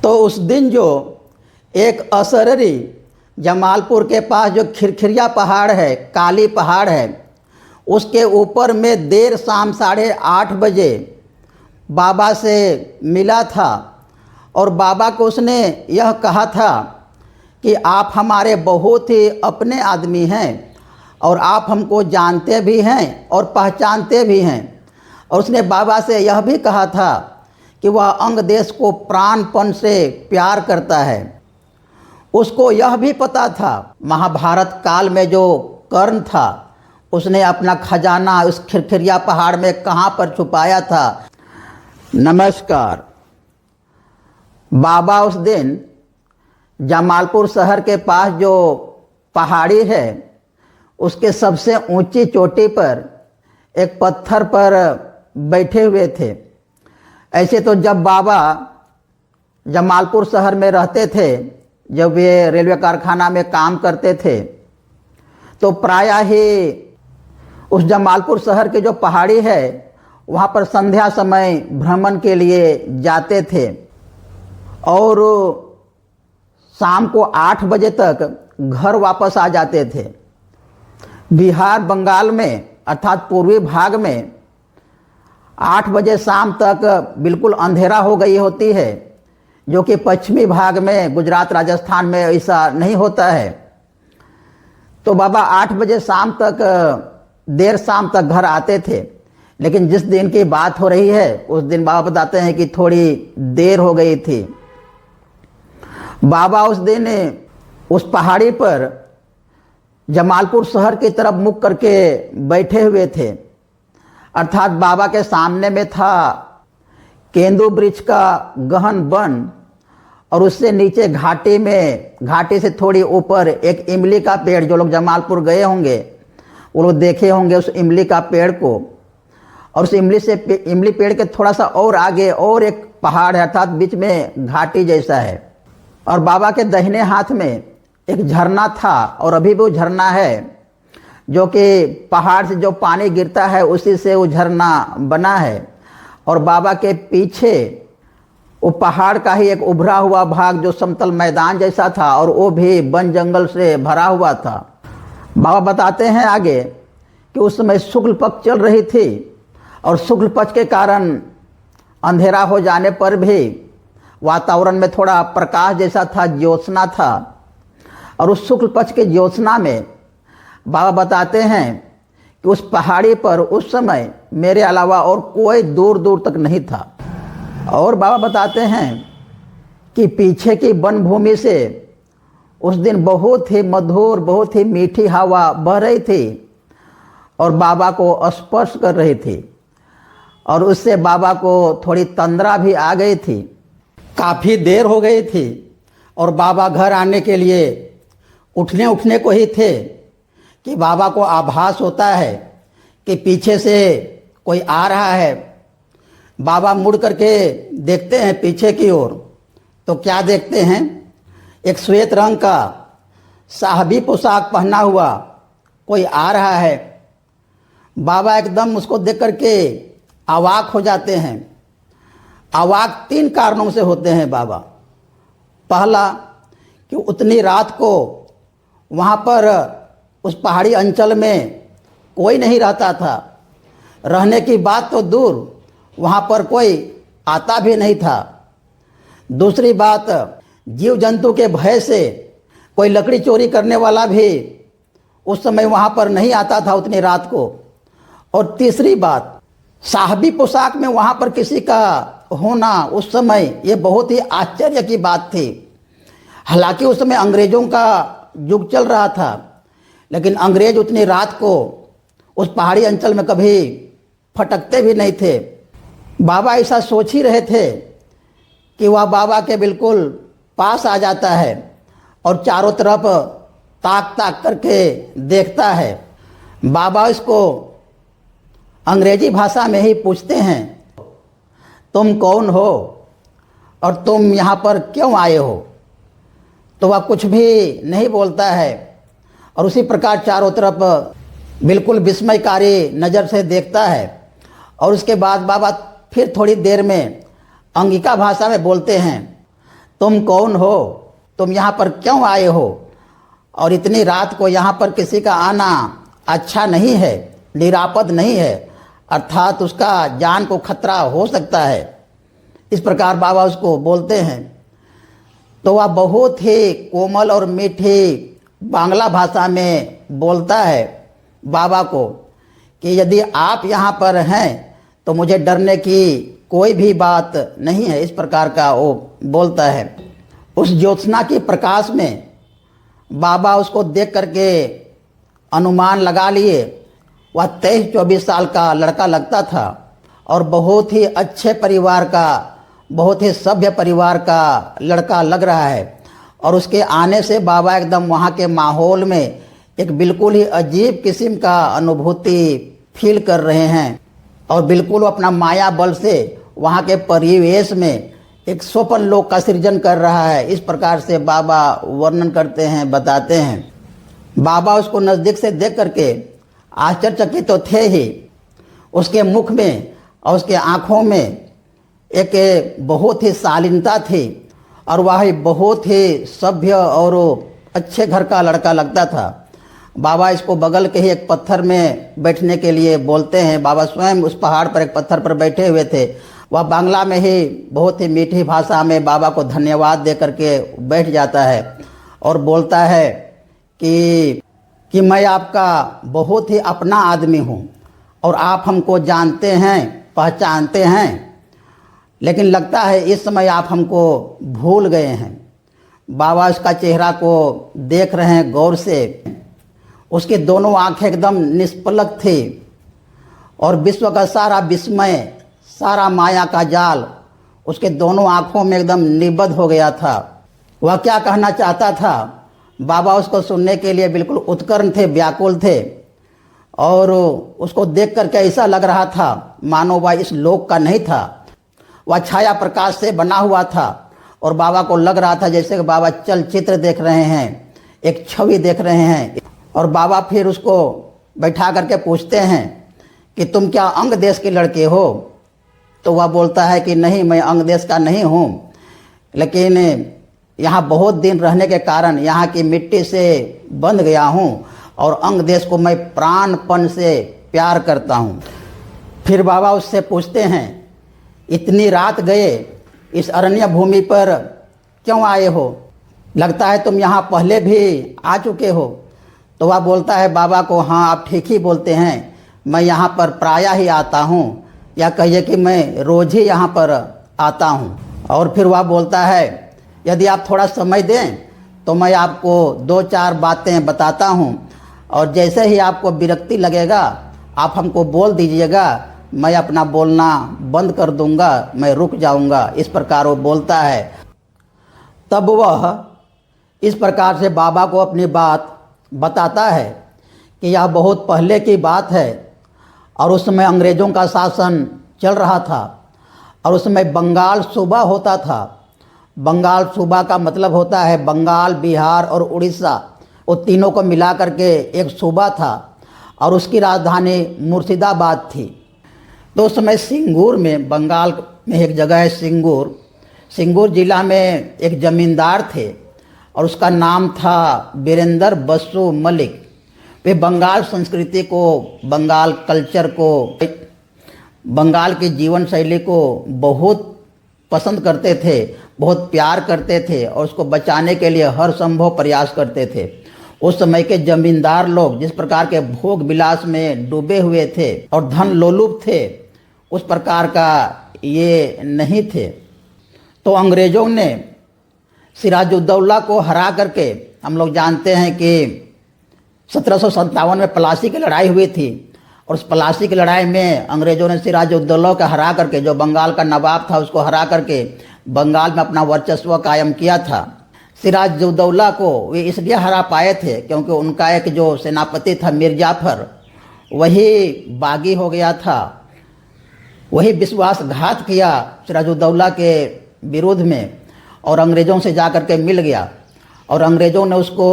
तो उस दिन जो एक असररी जमालपुर के पास जो खिरखिरिया पहाड़ है, काली पहाड़ है, उसके ऊपर में देर शाम 8:30 बजे बाबा से मिला था और बाबा को उसने यह कहा था कि आप हमारे बहुत ही अपने आदमी हैं और आप हमको जानते भी हैं और पहचानते भी हैं। और उसने बाबा से यह भी कहा था कि वह अंग देश को प्राणपण से प्यार करता है। उसको यह भी पता था महाभारत काल में जो कर्ण था उसने अपना खजाना उस खिरखिरिया पहाड़ में कहाँ पर छुपाया था। नमस्कार। बाबा उस दिन जमालपुर शहर के पास जो पहाड़ी है उसके सबसे ऊंची चोटी पर एक पत्थर पर बैठे हुए थे। ऐसे तो जब बाबा जमालपुर शहर में रहते थे, जब वे रेलवे कारखाना में काम करते थे, तो प्रायः ही उस जमालपुर शहर की जो पहाड़ी है वहाँ पर संध्या समय भ्रमण के लिए जाते थे और शाम को 8 बजे तक घर वापस आ जाते थे। बिहार बंगाल में अर्थात पूर्वी भाग में 8 बजे शाम तक बिल्कुल अंधेरा हो गई होती है, जो कि पश्चिमी भाग में गुजरात राजस्थान में ऐसा नहीं होता है। तो बाबा 8 बजे शाम तक देर शाम तक घर आते थे। लेकिन जिस दिन की बात हो रही है उस दिन बाबा बताते हैं कि थोड़ी देर हो गई थी। बाबा उस दिन उस पहाड़ी पर जमालपुर शहर की तरफ मुख करके बैठे हुए थे। अर्थात बाबा के सामने में था केंदू वृक्ष का गहन वन और उससे नीचे घाटी से थोड़ी ऊपर एक इमली का पेड़, जो लोग जमालपुर गए होंगे वो लोग देखे होंगे उस इमली का पेड़ को। और उस इमली पेड़ के थोड़ा सा और आगे और एक पहाड़ है, अर्थात बीच में घाटी जैसा है। और बाबा के दाहिने हाथ में एक झरना था और अभी भी वो झरना है, जो कि पहाड़ से जो पानी गिरता है उसी से वो झरना बना है। और बाबा के पीछे वो पहाड़ का ही एक उभरा हुआ भाग जो समतल मैदान जैसा था और वो भी वन जंगल से भरा हुआ था। बाबा बताते हैं आगे कि उस समय शुक्ल पक्ष चल रही थी और शुक्ल पक्ष के कारण अंधेरा हो जाने पर भी वातावरण में थोड़ा प्रकाश जैसा था, ज्योत्सना था। और उस शुक्ल पक्ष के ज्योत्सना में बाबा बताते हैं कि उस पहाड़ी पर उस समय मेरे अलावा और कोई दूर दूर तक नहीं था। और बाबा बताते हैं कि पीछे की वन भूमि से उस दिन बहुत ही मधुर, बहुत ही मीठी हवा बह रही थी और बाबा को स्पर्श कर रही थी। और उससे बाबा को थोड़ी तंद्रा भी आ गई थी। काफ़ी देर हो गई थी और बाबा घर आने के लिए उठने को ही थे कि बाबा को आभास होता है कि पीछे से कोई आ रहा है। बाबा मुड़ करके देखते हैं पीछे की ओर, तो क्या देखते हैं, एक श्वेत रंग का साहबी पोशाक पहना हुआ कोई आ रहा है। बाबा एकदम उसको देख करके अवाक हो जाते हैं। अवाक 3 कारणों से होते हैं बाबा। पहला कि उतनी रात को वहाँ पर उस पहाड़ी अंचल में कोई नहीं रहता था, रहने की बात तो दूर, वहाँ पर कोई आता भी नहीं था। दूसरी बात, जीव जंतु के भय से कोई लकड़ी चोरी करने वाला भी उस समय वहाँ पर नहीं आता था उतनी रात को। और तीसरी बात, साहबी पोशाक में वहाँ पर किसी का होना उस समय ये बहुत ही आश्चर्य की बात थी। हालांकि उस समय अंग्रेज़ों का युग चल रहा था, लेकिन अंग्रेज उतनी रात को उस पहाड़ी अंचल में कभी फटकते भी नहीं थे। बाबा ऐसा सोच ही रहे थे कि वह बाबा के बिल्कुल पास आ जाता है और चारों तरफ ताक ताक करके देखता है। बाबा इसको अंग्रेजी भाषा में ही पूछते हैं, तुम कौन हो और तुम यहाँ पर क्यों आए हो? तो वह कुछ भी नहीं बोलता है और उसी प्रकार चारों तरफ बिल्कुल विस्मयकारी नज़र से देखता है। और उसके बाद बाबा फिर थोड़ी देर में अंगिका भाषा में बोलते हैं, तुम कौन हो, तुम यहाँ पर क्यों आए हो, और इतनी रात को यहाँ पर किसी का आना अच्छा नहीं है, निरापद नहीं है, अर्थात उसका जान को खतरा हो सकता है। इस प्रकार बाबा उसको बोलते हैं। तो वह बहुत ही कोमल और मीठी बांग्ला भाषा में बोलता है बाबा को कि यदि आप यहाँ पर हैं तो मुझे डरने की कोई भी बात नहीं है। इस प्रकार का वो बोलता है। उस ज्योत्सना की प्रकाश में बाबा उसको देख करके अनुमान लगा लिए वह 23-24 साल का लड़का लगता था और बहुत ही अच्छे परिवार का, बहुत ही सभ्य परिवार का लड़का लग रहा है। और उसके आने से बाबा एकदम वहाँ के माहौल में एक बिल्कुल ही अजीब किस्म का अनुभूति फील कर रहे हैं और बिल्कुल वो अपना माया बल से वहाँ के परिवेश में एक स्वप्न लोक का सृजन कर रहा है। इस प्रकार से बाबा वर्णन करते हैं, बताते हैं। बाबा उसको नज़दीक से देख करके आश्चर्यचकित तो थे ही। उसके मुख में और उसके आँखों में एक बहुत ही शालीनता थी और वह बहुत ही सभ्य और अच्छे घर का लड़का लगता था। बाबा इसको बगल के ही एक पत्थर में बैठने के लिए बोलते हैं। बाबा स्वयं उस पहाड़ पर एक पत्थर पर बैठे हुए थे। वह बांग्ला में ही बहुत ही मीठी भाषा में बाबा को धन्यवाद दे करके बैठ जाता है और बोलता है कि मैं आपका बहुत ही अपना आदमी हूँ और आप हमको जानते हैं, पहचानते हैं, लेकिन लगता है इस समय आप हमको भूल गए हैं। बाबा उसका चेहरा को देख रहे हैं गौर से। उसकी दोनों आंखें एकदम निष्पलक थी और विश्व का सारा विस्मय, सारा माया का जाल उसके दोनों आंखों में एकदम निबद्ध हो गया था। वह क्या कहना चाहता था, बाबा उसको सुनने के लिए बिल्कुल उत्कर्ण थे, व्याकुल थे और उसको देख करके ऐसा लग रहा था मानो वह इस लोक का नहीं था। वह छाया प्रकाश से बना हुआ था और बाबा को लग रहा था जैसे कि बाबा चलचित्र देख रहे हैं, एक छवि देख रहे हैं। और बाबा फिर उसको बैठा करके पूछते हैं कि तुम क्या अंग देश के लड़के हो? तो वह बोलता है कि नहीं, मैं अंग देश का नहीं हूँ, लेकिन यहाँ बहुत दिन रहने के कारण यहाँ की मिट्टी से बंध गया हूँ और अंग देश को मैं प्राणपन से प्यार करता हूँ। फिर बाबा उससे पूछते हैं, इतनी रात गए इस अरण्य भूमि पर क्यों आए हो? लगता है तुम यहाँ पहले भी आ चुके हो। तो वह बोलता है बाबा को, हाँ आप ठीक ही बोलते हैं, मैं यहाँ पर प्रायः ही आता हूँ, या कहिए कि मैं रोज़ ही यहाँ पर आता हूँ। और फिर वह बोलता है यदि आप थोड़ा समय दें तो मैं आपको 2-4 बातें बताता हूँ और जैसे ही आपको विरक्ति लगेगा आप हमको बोल दीजिएगा, मैं अपना बोलना बंद कर दूंगा, मैं रुक जाऊंगा। इस प्रकार वो बोलता है। तब वह इस प्रकार से बाबा को अपनी बात बताता है कि यह बहुत पहले की बात है और उस समय अंग्रेज़ों का शासन चल रहा था और उस समय बंगाल सूबा होता था। बंगाल सूबा का मतलब होता है बंगाल, बिहार और उड़ीसा, वो तीनों को मिला करके एक सूबा था और उसकी राजधानी मुर्शिदाबाद थी। तो उस समय सिंगूर में, बंगाल में एक जगह है सिंगूर, सिंगूर जिला में एक ज़मींदार थे और उसका नाम था वीरेंद्र बसु मलिक। वे बंगाल संस्कृति को, बंगाल कल्चर को, बंगाल की जीवन शैली को बहुत पसंद करते थे, बहुत प्यार करते थे और उसको बचाने के लिए हर संभव प्रयास करते थे। उस समय के जमींदार लोग जिस प्रकार के भोग विलास में डूबे हुए थे और धन लोलुप थे, उस प्रकार का ये नहीं थे। तो अंग्रेज़ों ने सिराजुद्दौला को हरा करके, हम लोग जानते हैं कि 1757 में प्लासी की लड़ाई हुई थी और उस प्लासी की लड़ाई में अंग्रेज़ों ने सिराजुद्दौला को हरा करके, जो बंगाल का नवाब था, उसको हरा करके बंगाल में अपना वर्चस्व कायम किया था। सिराजुद्दौला को वे इसलिए हरा पाए थे क्योंकि उनका एक जो सेनापति था मीर जाफर, वही बागी हो गया था, वही विश्वासघात किया सिराजुद्दौला के विरोध में और अंग्रेज़ों से जा कर के मिल गया और अंग्रेज़ों ने उसको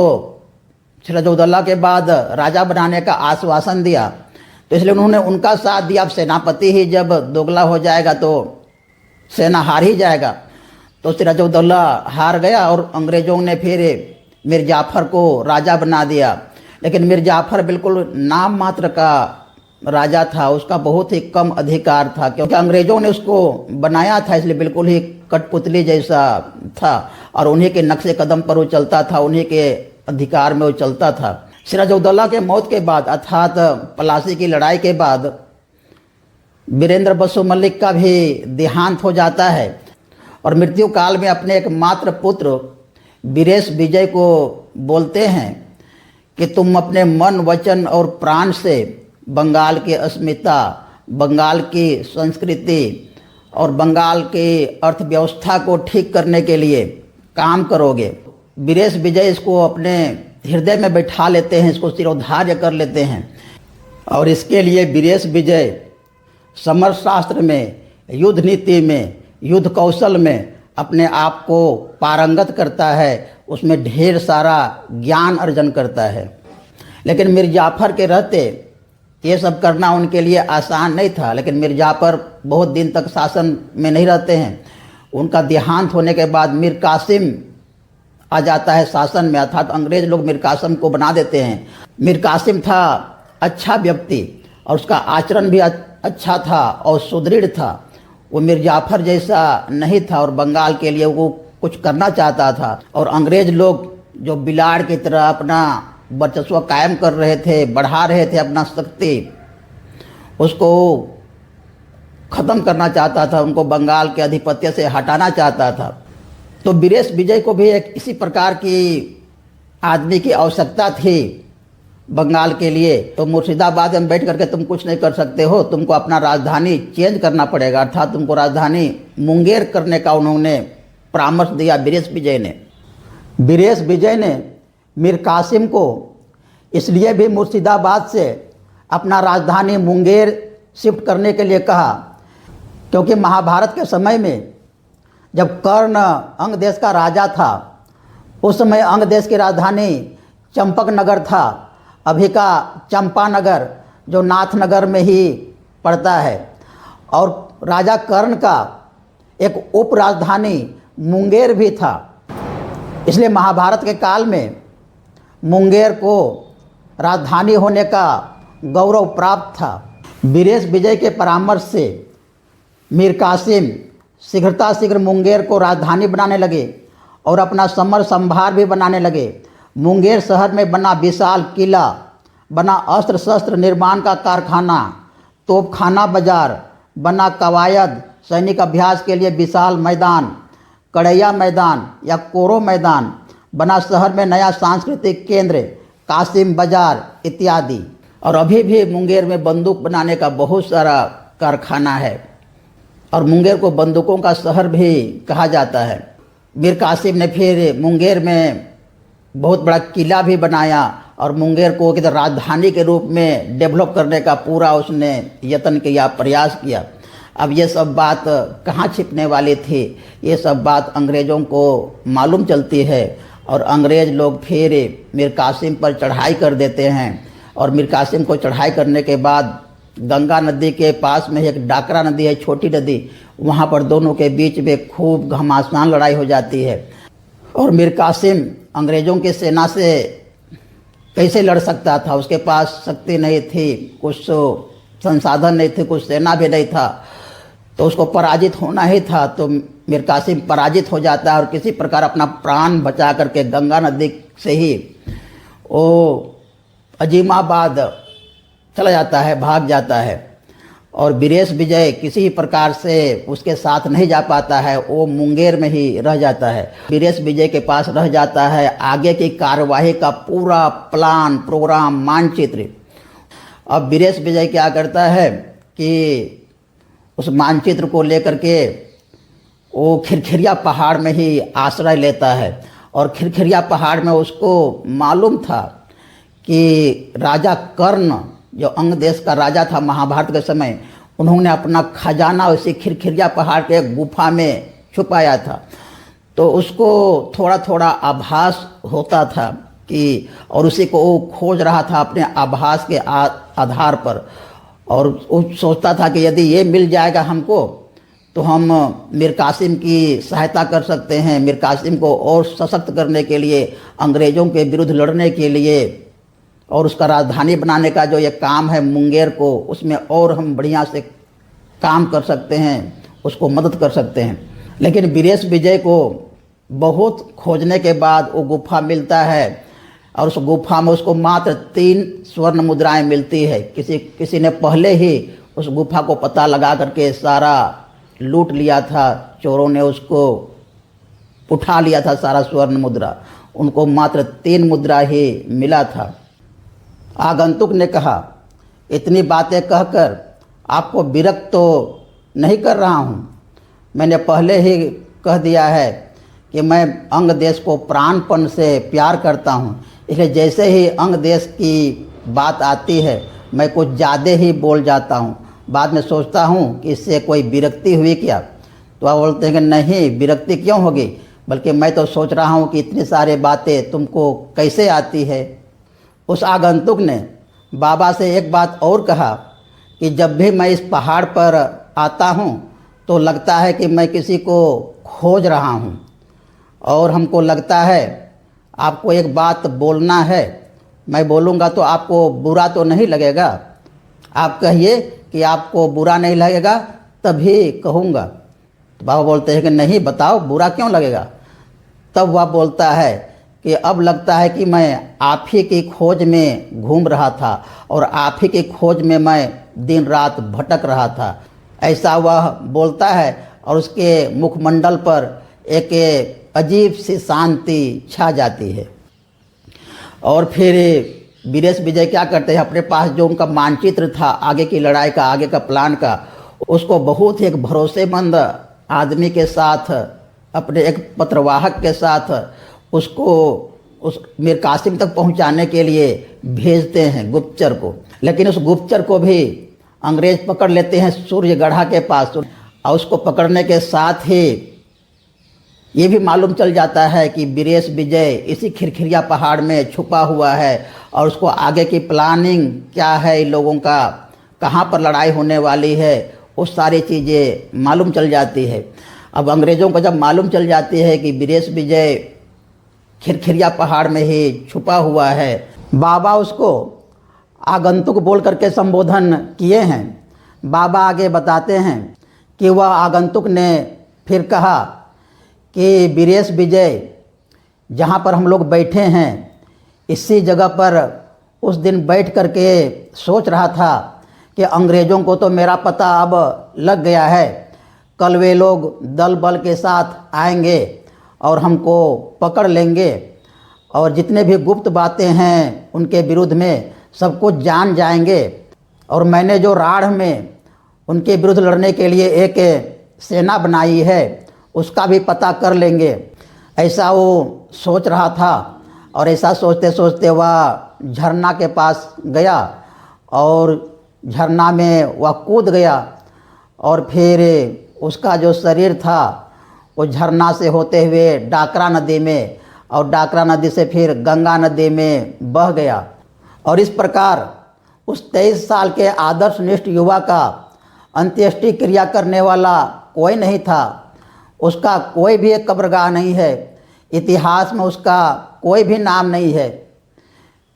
सिराजुद्दौला के बाद राजा बनाने का आश्वासन दिया। तो इसलिए उन्होंने उनका साथ दिया। अब सेनापति ही जब दोगला हो जाएगा तो सेना हार ही जाएगा। तो सिराजुद्दौला हार गया और अंग्रेज़ों ने फिर मीर जाफ़र को राजा बना दिया। लेकिन मीर जाफ़र बिल्कुल नाम मात्र का राजा था, उसका बहुत ही कम अधिकार था, क्योंकि अंग्रेज़ों ने उसको बनाया था, इसलिए बिल्कुल ही कठपुतली जैसा था और उन्हीं के नक्शे कदम पर वो चलता था, उन्हीं के अधिकार में वो चलता था। सिराजुद्दौला के मौत के बाद अर्थात पलासी की लड़ाई के बाद वीरेंद्र बसु मलिक का भी देहांत हो जाता है और मृत्यु काल में अपने एकमात्र पुत्र वीरेश विजय को बोलते हैं कि तुम अपने मन, वचन और प्राण से बंगाल की अस्मिता, बंगाल की संस्कृति और बंगाल की अर्थव्यवस्था को ठीक करने के लिए काम करोगे। वीरेश विजय इसको अपने हृदय में बैठा लेते हैं, इसको शिरोधार्य कर लेते हैं और इसके लिए वीरेश विजय समर शास्त्र में, युद्ध नीति में, युद्ध कौशल में अपने आप को पारंगत करता है, उसमें ढेर सारा ज्ञान अर्जन करता है। लेकिन मीर जाफ़र के रहते ये सब करना उनके लिए आसान नहीं था। लेकिन मीर जाफ़र बहुत दिन तक शासन में नहीं रहते हैं। उनका देहांत होने के बाद मीर कासिम आ जाता है शासन में, अर्थात अंग्रेज़ लोग मीर कासिम को बना देते हैं। मीर कासिम था अच्छा व्यक्ति और उसका आचरण भी अच्छा था और सुदृढ़ था। वो मीर जाफ़र जैसा नहीं था और बंगाल के लिए वो कुछ करना चाहता था और अंग्रेज़ लोग जो बिलाड़ की तरह अपना वर्चस्व कायम कर रहे थे, बढ़ा रहे थे अपना शक्ति, उसको ख़त्म करना चाहता था, उनको बंगाल के आधिपत्य से हटाना चाहता था। तो वीरेश विजय को भी एक इसी प्रकार की आदमी की आवश्यकता थी बंगाल के लिए। तो मुर्शिदाबाद में बैठ करके तुम कुछ नहीं कर सकते हो, तुमको अपना राजधानी चेंज करना पड़ेगा, अर्थात तुमको राजधानी मुंगेर करने का उन्होंने परामर्श दिया वीरेश विजय ने। वीरेश विजय ने मीर कासिम को इसलिए भी मुर्शिदाबाद से अपना राजधानी मुंगेर शिफ्ट करने के लिए कहा क्योंकि महाभारत के समय में जब कर्ण अंग देश का राजा था, उस समय अंग देश की राजधानी चंपकनगर था, अभी का चंपानगर जो नाथनगर में ही पड़ता है, और राजा कर्ण का एक उप राजधानी मुंगेर भी था। इसलिए महाभारत के काल में मुंगेर को राजधानी होने का गौरव प्राप्त था। वीरेश विजय के परामर्श से मीर कासिम शीघ्र मुंगेर को राजधानी बनाने लगे और अपना समर संभार भी बनाने लगे। मुंगेर शहर में बना विशाल किला, बना अस्त्र शस्त्र निर्माण का कारखाना, तोपखाना बाजार, बना कवायद सैनिक अभ्यास के लिए विशाल मैदान, कड़ैया मैदान या कोरो मैदान, बना शहर में नया सांस्कृतिक केंद्र कासिम बाजार इत्यादि। और अभी भी मुंगेर में बंदूक बनाने का बहुत सारा कारखाना है और मुंगेर को बंदूकों का शहर भी कहा जाता है। मीर कासिम ने फिर मुंगेर में बहुत बड़ा किला भी बनाया और मुंगेर को किधर राजधानी के रूप में डेवलप करने का पूरा उसने यत्न किया, प्रयास किया। अब ये सब बात कहाँ छिपने वाली थी, ये सब बात अंग्रेज़ों को मालूम चलती है और अंग्रेज़ लोग फिर मीर कासिम पर चढ़ाई कर देते हैं। और मीर कासिम को चढ़ाई करने के बाद गंगा नदी के पास में एक डाकरा नदी है, छोटी नदी, वहाँ पर दोनों के बीच में खूब घमासान लड़ाई हो जाती है। और मीर कासिम अंग्रेज़ों की सेना से कैसे लड़ सकता था, उसके पास शक्ति नहीं थी, कुछ संसाधन नहीं थे, कुछ सेना भी नहीं था, तो उसको पराजित होना ही था। तो मीर कासिम पराजित हो जाता है और किसी प्रकार अपना प्राण बचा करके गंगा नदी से ही वो अजीमाबाद चला जाता है, भाग जाता है। और वीरेश विजय किसी प्रकार से उसके साथ नहीं जा पाता है, वो मुंगेर में ही रह जाता है। वीरेश विजय के पास रह जाता है आगे की कार्यवाही का पूरा प्लान, प्रोग्राम, मानचित्र। अब वीरेश विजय क्या करता है कि उस मानचित्र को लेकर के वो खिरखिरिया पहाड़ में ही आश्रय लेता है। और खिरखिरिया पहाड़ में उसको मालूम था कि राजा कर्ण जो अंग देश का राजा था महाभारत के समय, उन्होंने अपना खजाना उसी खिरखिरिया पहाड़ के एक गुफा में छुपाया था। तो उसको थोड़ा थोड़ा आभास होता था कि, और उसी को वो खोज रहा था अपने आभास के आधार पर। और वो सोचता था कि यदि ये मिल जाएगा हमको तो हम मीर कासिम की सहायता कर सकते हैं, मीर कासिम को और सशक्त करने के लिए, अंग्रेज़ों के विरुद्ध लड़ने के लिए, और उसका राजधानी बनाने का जो ये काम है मुंगेर को, उसमें और हम बढ़िया से काम कर सकते हैं, उसको मदद कर सकते हैं। लेकिन वीरेश विजय को बहुत खोजने के बाद वो गुफा मिलता है और उस गुफा में उसको मात्र 3 स्वर्ण मुद्राएं मिलती है। किसी ने पहले ही उस गुफा को पता लगा करके सारा लूट लिया था, चोरों ने उसको उठा लिया था सारा स्वर्ण मुद्रा, उनको मात्र 3 मुद्रा ही मिला था। आगंतुक ने कहा, इतनी बातें कहकर आपको विरक्त तो नहीं कर रहा हूँ, मैंने पहले ही कह दिया है कि मैं अंग देश को प्राणपण से प्यार करता हूँ, इसलिए जैसे ही अंग देश की बात आती है मैं कुछ ज़्यादा ही बोल जाता हूँ। बाद में सोचता हूँ कि इससे कोई विरक्ति हुई क्या, तो आप बोलते हैं कि नहीं, विरक्ति क्यों होगी, बल्कि मैं तो सोच रहा हूँ कि इतनी सारी बातें तुमको कैसे आती है। उस आगंतुक ने बाबा से एक बात और कहा कि जब भी मैं इस पहाड़ पर आता हूँ तो लगता है कि मैं किसी को खोज रहा हूँ, और हमको लगता है आपको एक बात बोलना है, मैं बोलूँगा तो आपको बुरा तो नहीं लगेगा, आप कहिए कि आपको बुरा नहीं लगेगा तभी कहूँगा। तो बाबा बोलते हैं कि नहीं, बताओ बुरा क्यों लगेगा। तब वह बोलता है कि अब लगता है कि मैं आप ही की खोज में घूम रहा था और आप ही की खोज में मैं दिन रात भटक रहा था। ऐसा वह बोलता है और उसके मुखमंडल पर एक अजीब सी शांति छा जाती है। और फिर वीरेश विजय क्या करते हैं, अपने पास जो उनका मानचित्र था आगे की लड़ाई का, आगे का प्लान का, उसको बहुत ही एक भरोसेमंद आदमी के साथ, अपने एक पत्रवाहक के साथ उसको उस मीर कासिम तक पहुंचाने के लिए भेजते हैं, गुप्तचर को। लेकिन उस गुप्तचर को भी अंग्रेज पकड़ लेते हैं सूर्यगढ़ा के पास, और उसको पकड़ने के साथ ही ये भी मालूम चल जाता है कि वीरेश विजय इसी खिरखिरिया पहाड़ में छुपा हुआ है, और उसको आगे की प्लानिंग क्या है, इन लोगों का कहाँ पर लड़ाई होने वाली है, वो सारी चीज़ें मालूम चल जाती है। अब अंग्रेज़ों को जब मालूम चल जाती है कि वीरेश विजय खिरखिरिया पहाड़ में ही छुपा हुआ है, बाबा उसको आगंतुक बोल करके संबोधन किए हैं। बाबा आगे बताते हैं कि वह आगंतुक ने फिर कहा कि वीरेश विजय, जहाँ पर हम लोग बैठे हैं इसी जगह पर उस दिन बैठ करके सोच रहा था कि अंग्रेज़ों को तो मेरा पता अब लग गया है, कल वे लोग दल बल के साथ आएंगे और हमको पकड़ लेंगे, और जितने भी गुप्त बातें हैं उनके विरुद्ध में सब कुछ जान जाएंगे, और मैंने जो राढ़ में उनके विरुद्ध लड़ने के लिए एक सेना बनाई है उसका भी पता कर लेंगे। ऐसा वो सोच रहा था, और ऐसा सोचते सोचते वह झरना के पास गया और झरना में वह कूद गया, और फिर उसका जो शरीर था वो झरना से होते हुए डाकरा नदी में, और डाकरा नदी से फिर गंगा नदी में बह गया। और इस प्रकार उस 23 साल के आदर्शनिष्ठ युवा का अंत्येष्टि क्रिया करने वाला कोई नहीं था, उसका कोई भी एक कब्रगाह नहीं है, इतिहास में उसका कोई भी नाम नहीं है।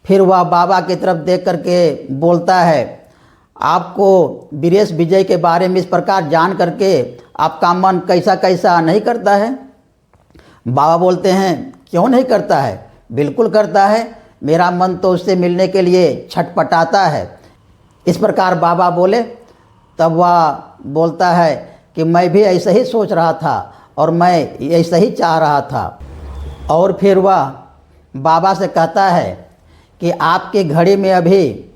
फिर वह बाबा की तरफ देख करके बोलता है, आपको वीरेश विजय के बारे में इस प्रकार जान करके आपका मन कैसा कैसा नहीं करता है। बाबा बोलते हैं, क्यों नहीं करता है, बिल्कुल करता है, मेरा मन तो उससे मिलने के लिए छटपटाता है। इस प्रकार बाबा बोले। तब वह बोलता है कि मैं भी ऐसा ही सोच रहा था और मैं ऐसा ही चाह रहा था। और फिर वह बाबा से कहता है कि आपकी घड़ी में अभी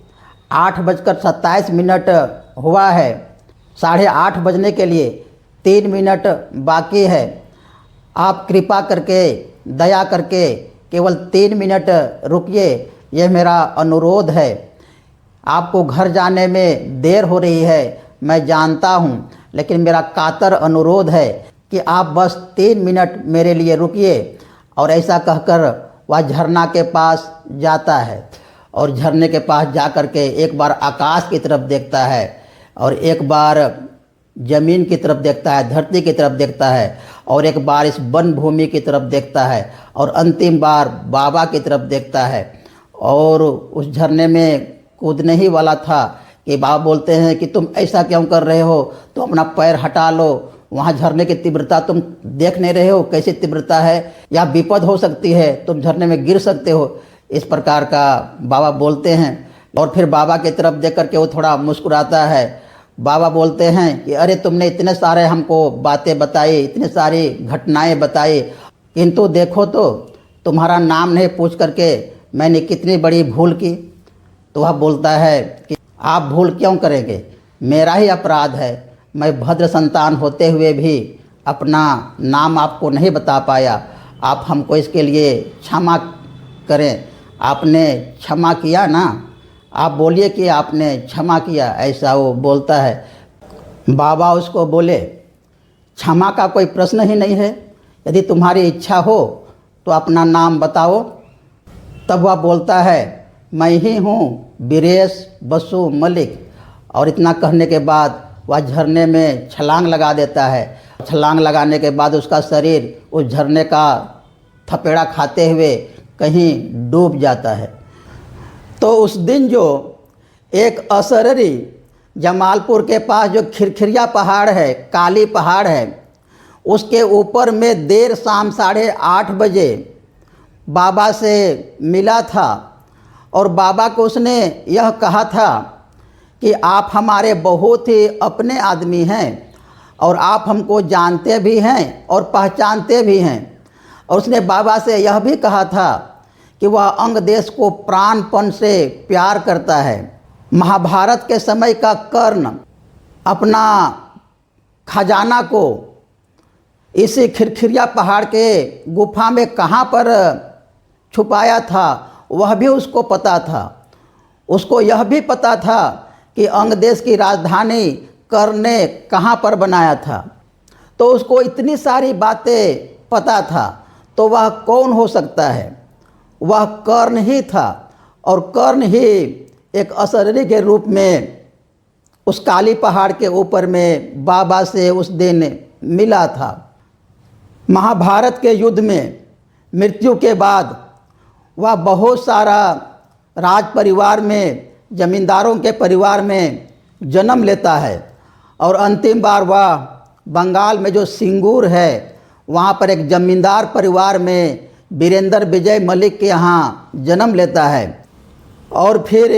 8:27 हुआ है, 8:30 बजने के लिए 3 मिनट बाकी है। आप कृपा करके, दया करके केवल 3 मिनट रुकिए, यह मेरा अनुरोध है। आपको घर जाने में देर हो रही है मैं जानता हूँ, लेकिन मेरा कातर अनुरोध है कि आप बस 3 मिनट मेरे लिए रुकिए। और ऐसा कहकर वह झरना के पास जाता है, और झरने के पास जा कर के एक बार आकाश की तरफ देखता है और एक बार जमीन की तरफ देखता है, धरती की तरफ देखता है, और एक बार इस वन भूमि की तरफ देखता है, और अंतिम बार बाबा की तरफ देखता है। और उस झरने में कूदने ही वाला था कि बाबा बोलते हैं कि तुम ऐसा क्यों कर रहे हो, तो अपना पैर हटा लो, वहाँ झरने की तीव्रता तुम देख नहीं रहे हो कैसी तीव्रता है, या विपद हो सकती है, तुम झरने में गिर सकते हो। इस प्रकार का बाबा बोलते हैं। और फिर बाबा की तरफ देख करके वो थोड़ा मुस्कुराता है। बाबा बोलते हैं कि अरे तुमने इतने सारे हमको बातें बताई, इतनी सारी घटनाएं बताई, किंतु देखो तो तुम्हारा नाम नहीं पूछ करके मैंने कितनी बड़ी भूल की। तो वह बोलता है कि आप भूल क्यों करेंगे, मेरा ही अपराध है, मैं भद्र संतान होते हुए भी अपना नाम आपको नहीं बता पाया, आप हमको इसके लिए क्षमा करें। आपने क्षमा किया ना, आप बोलिए कि आपने क्षमा किया, ऐसा वो बोलता है। बाबा उसको बोले क्षमा का कोई प्रश्न ही नहीं है, यदि तुम्हारी इच्छा हो तो अपना नाम बताओ। तब वह बोलता है मैं ही हूँ बीरेश बसु मलिक। और इतना कहने के बाद वह झरने में छलांग लगा देता है। छलांग लगाने के बाद उसका शरीर उस झरने का थपेड़ा खाते हुए कहीं डूब जाता है। तो उस दिन जो एक असररी जमालपुर के पास जो खिरखिरिया पहाड़ है, काली पहाड़ है, उसके ऊपर में देर शाम 8:30 बजे बाबा से मिला था। और बाबा को उसने यह कहा था कि आप हमारे बहुत ही अपने आदमी हैं, और आप हमको जानते भी हैं और पहचानते भी हैं। और उसने बाबा से यह भी कहा था कि वह अंग देश को प्राणपण से प्यार करता है। महाभारत के समय का कर्ण अपना खजाना को इसी खिरखिरिया पहाड़ के गुफा में कहाँ पर छुपाया था वह भी उसको पता था। उसको यह भी पता था कि अंग देश की राजधानी कर्ण ने कहाँ पर बनाया था। तो उसको इतनी सारी बातें पता था। तो वह कौन हो सकता है? वह कर्ण ही था। और कर्ण ही एक असररी के रूप में उस काली पहाड़ के ऊपर में बाबा से उस दिन मिला था। महाभारत के युद्ध में मृत्यु के बाद वह बहुत सारा राज परिवार में, जमींदारों के परिवार में जन्म लेता है। और अंतिम बार वह बंगाल में जो सिंगूर है वहाँ पर एक जमींदार परिवार में वीरेंद्र विजय मलिक के यहाँ जन्म लेता है। और फिर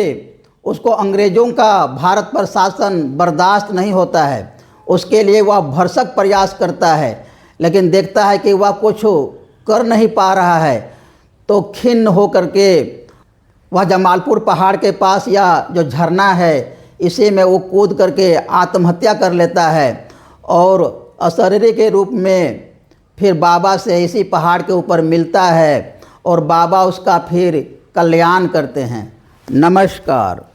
उसको अंग्रेज़ों का भारत पर शासन बर्दाश्त नहीं होता है। उसके लिए वह भरसक प्रयास करता है, लेकिन देखता है कि वह कुछ कर नहीं पा रहा है। तो खिन्न होकर के वह जमालपुर पहाड़ के पास या जो झरना है इसी में वो कूद करके आत्महत्या कर लेता है। और असररी के रूप में फिर बाबा से इसी पहाड़ के ऊपर मिलता है, और बाबा उसका फिर कल्याण करते हैं। नमस्कार।